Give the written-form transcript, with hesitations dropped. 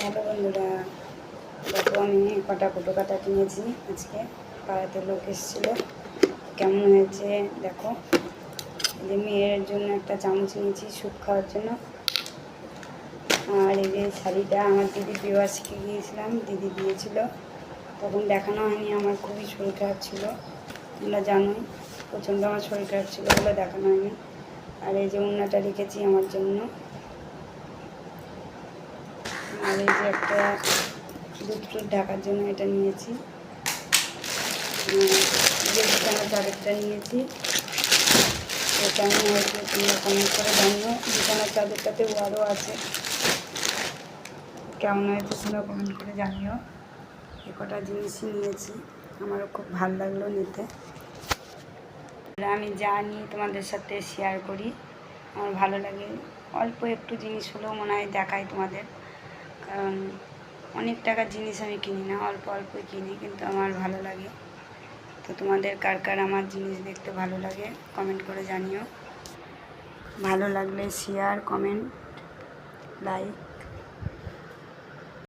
Hello বন্ধুরা, দেখো আমি কটা ফটো কাটা কিনেছি আজকে। পাড়াতে লোক এসেছিলো, কেমন হয়েছে দেখো। এই যে মেয়ের জন্য একটা চামচ নিয়েছি স্যুপ খাওয়ার জন্য। আর এই যে শাড়িটা আমার দিদি বিবাহ শিখে গিয়েছিলাম, দিদি দিয়েছিল, তখন দেখানো হয়নি। আমার খুবই শরীর খারাপ ছিল, তোমরা জানোই, প্রচণ্ড আমার শরীর খারাপ ছিল বলে দেখানো হয়নি। আর এই যে ওড়নাটা রেখেছি আমার জন্য। আর এই যে একটা দুধ ঢাকার জন্য এটা নিয়েছি। যে বিছানার চাদরটা নিয়েছি, কেমন হয়েছে তোমরা কমেন্ট করে জানিও। বিছানার চাদরটাতেও আরও আছে, কেমন হয়েছে তোমরা কমেন্ট করে জানিও। এ কটা জিনিসই নিয়েছি, আমারও খুব ভালো লাগলো নিতে। আমি যা নিই তোমাদের সাথে শেয়ার করি, আমার ভালো লাগে। অল্প একটু জিনিস হলেও মনে হয় দেখাই তোমাদের, কারণ অনেক টাকার জিনিস আমি কিনি না, অল্প অল্পই কিনি, কিন্তু আমার ভালো লাগে। তো তোমাদের কার কার আমার জিনিস দেখতে ভালো লাগে কমেন্ট করে জানিও। ভালো লাগলে শেয়ার, কমেন্ট, লাইক।